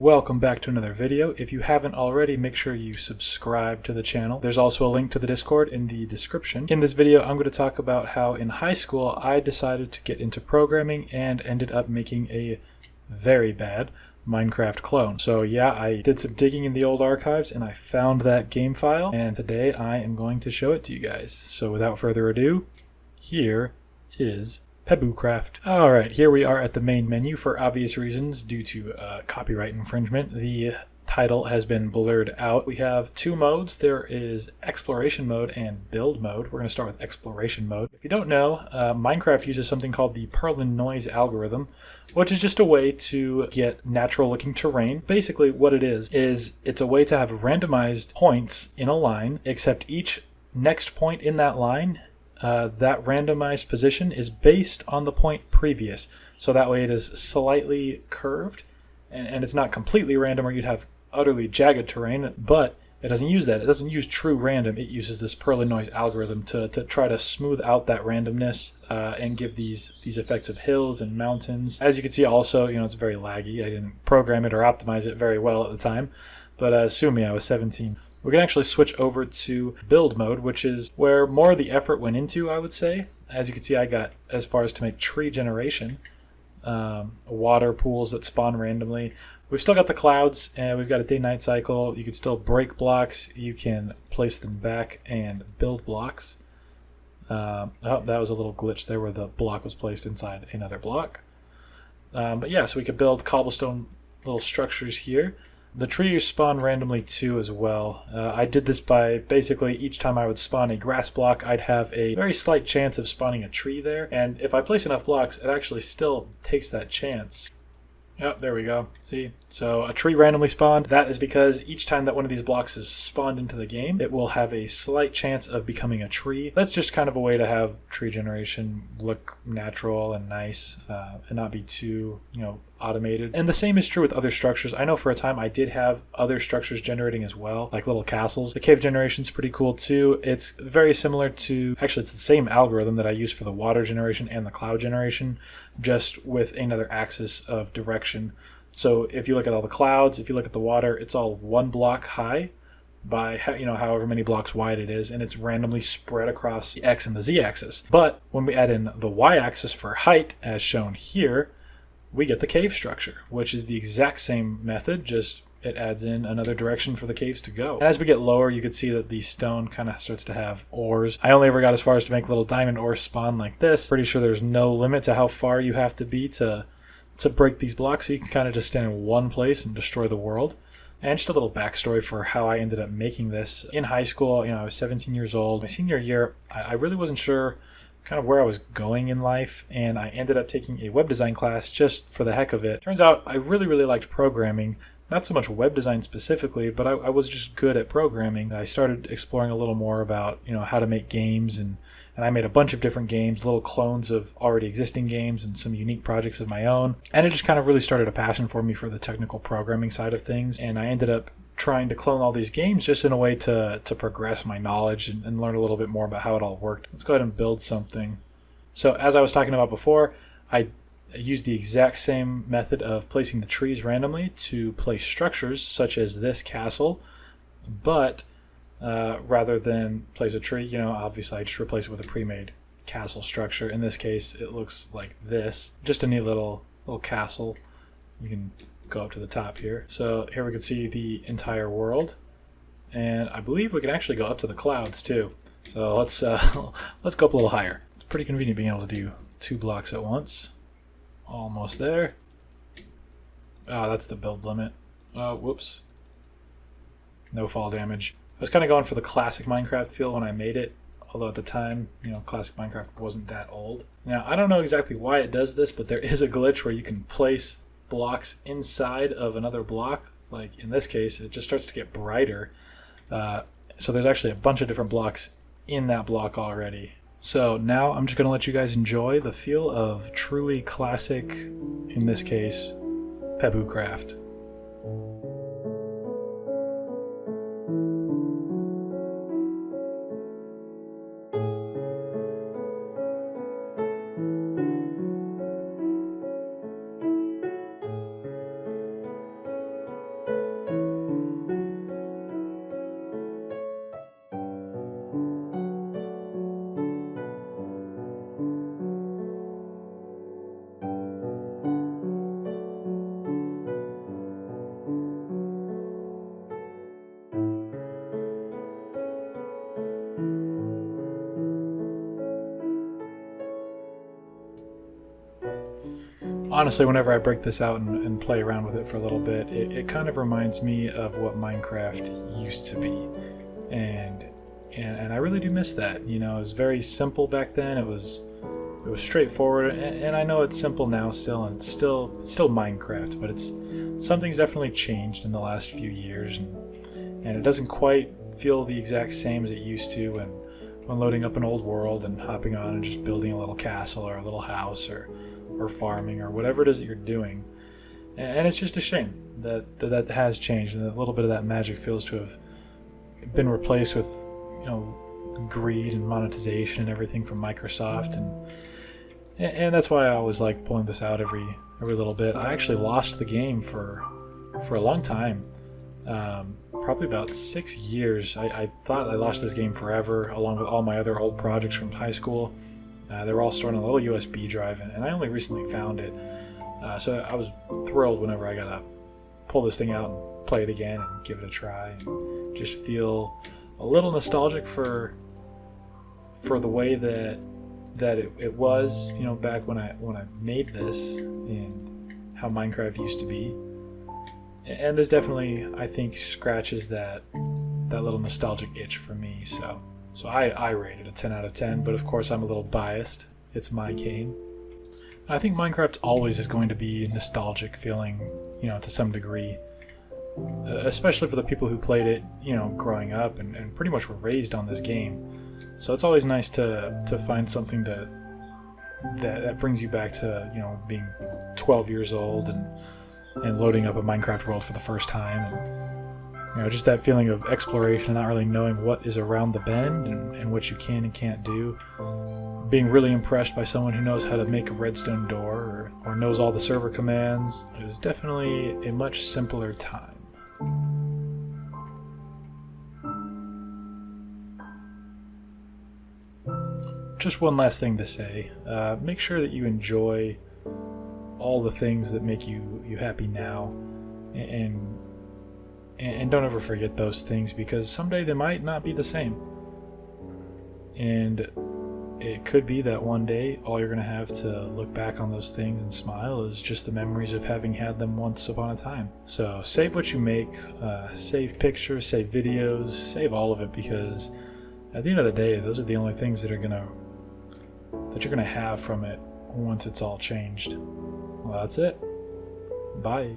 Welcome back to another video. If you haven't already, make sure you subscribe to the channel. There's also a link to the Discord in the description. In this video, I'm going to talk about how in high school I decided to get into programming and ended up making a very bad Minecraft clone. So yeah, I did some digging in the old archives and I found that game file, and today I am going to show it to you guys. So without further ado, here is Pebocraft. Alright, here we are at the main menu. For obvious reasons, due to copyright infringement, the title has been blurred out. We have two modes. There is exploration mode and build mode. We're going to start with exploration mode. If you don't know, Minecraft uses something called the Perlin noise algorithm, which is just a way to get natural looking terrain. Basically what it is it's a way to have randomized points in a line, except each next point in that line, that randomized position is based on the point previous. So that way it is slightly curved, and it's not completely random or you'd have utterly jagged terrain, but it doesn't use that. It doesn't use true random. It uses this Perlin noise algorithm to try to smooth out that randomness and give these effects of hills and mountains. As you can see also, it's very laggy. I didn't program it or optimize it very well at the time, but sue me, I was 17. We can actually switch over to build mode, which is where more of the effort went into, I would say. As you can see, I got as far as to make tree generation, water pools that spawn randomly. We've still got the clouds, and we've got a day-night cycle. You can still break blocks. You can place them back and build blocks. Oh, that was a little glitch there where the block was placed inside another block. But yeah, so we could build cobblestone little structures here. The trees spawn randomly too as well. I did this by basically each time I would spawn a grass block, I'd have a very slight chance of spawning a tree there. And if I place enough blocks, it actually still takes that chance. Yep, there we go. See? So a tree randomly spawned. That is because each time that one of these blocks is spawned into the game, it will have a slight chance of becoming a tree. That's just kind of a way to have tree generation look natural and nice and not be too, automated. And the same is true with other structures. I know for a time I did have other structures generating as well, like little castles. The cave generation is pretty cool too. It's very similar to, actually it's the same algorithm that I use for the water generation and the cloud generation, just with another axis of direction. So if you look at all the clouds, if you look at the water, it's all one block high by however many blocks wide it is, and it's randomly spread across the X and the Z axis. But when we add in the Y axis for height, as shown here, we get the cave structure, which is the exact same method, just it adds in another direction for the caves to go. And as we get lower, you can see that the stone kind of starts to have ores. I only ever got as far as to make little diamond ores spawn like this. Pretty sure there's no limit to how far you have to be to break these blocks, so you can kind of just stand in one place and destroy the world. And just a little backstory for how I ended up making this. In high school, I was 17 years old. My senior year, I really wasn't sure kind of where I was going in life, and I ended up taking a web design class just for the heck of it. Turns out I really, really liked programming. Not so much web design specifically, but I was just good at programming. I started exploring a little more about, how to make games, and I made a bunch of different games, little clones of already existing games and some unique projects of my own. And it just kind of really started a passion for me for the technical programming side of things. And I ended up trying to clone all these games just in a way to progress my knowledge and learn a little bit more about how it all worked. Let's go ahead and build something. So as I was talking about before, I used the exact same method of placing the trees randomly to place structures such as this castle, but rather than place a tree, obviously I just replace it with a pre-made castle structure. In this case, it looks like this. Just a neat little castle. You can go up to the top here. So here we can see the entire world, and I believe we can actually go up to the clouds too. So let's go up a little higher. It's pretty convenient being able to do 2 blocks at once. Almost there. Oh, that's the build limit. Oh, whoops. No fall damage. I was kind of going for the classic Minecraft feel when I made it, although at the time, classic Minecraft wasn't that old. Now, I don't know exactly why it does this, but there is a glitch where you can place blocks inside of another block. Like in this case, it just starts to get brighter. So there's actually a bunch of different blocks in that block already. So now I'm just going to let you guys enjoy the feel of truly classic, in this case, Pebocraft. honestly, whenever I break this out and play around with it for a little bit, it kind of reminds me of what Minecraft used to be. And I really do miss that. You know, it was very simple back then. It was straightforward, and I know it's simple now still, and it's still Minecraft, but something's definitely changed in the last few years, and it doesn't quite feel the exact same as it used to when loading up an old world and hopping on and just building a little castle or a little house or farming or whatever it is that you're doing. And it's just a shame that has changed, and a little bit of that magic feels to have been replaced with, you know, greed and monetization and everything from Microsoft, and that's why I always like pulling this out every little bit. I actually lost the game for a long time, probably about 6 years. I thought I lost this game forever, along with all my other old projects from high school. They were all stored on a little USB drive, and I only recently found it. So I was thrilled whenever I got to pull this thing out and play it again and give it a try, and just feel a little nostalgic for the way that it was, you know, back when I made this, and how Minecraft used to be. And this definitely, I think, scratches that little nostalgic itch for me. So I rate it a 10 out of 10, but of course I'm a little biased. It's my game. I think Minecraft always is going to be nostalgic feeling, you know, to some degree. Especially for the people who played it, you know, growing up and pretty much were raised on this game. So it's always nice to find something that brings you back to, you know, being 12 years old and loading up a Minecraft world for the first time, and, you know, just that feeling of exploration and not really knowing what is around the bend and what you can and can't do. Being really impressed by someone who knows how to make a redstone door or knows all the server commands. It was definitely a much simpler time. Just one last thing to say. Make sure that you enjoy all the things that make you happy now, and don't ever forget those things, because someday they might not be the same. And it could be that one day all you're going to have to look back on those things and smile is just the memories of having had them once upon a time. So save what you make, save pictures, save videos, save all of it, because at the end of the day, those are the only things that you're going to have from it once it's all changed. Well, that's it. Bye.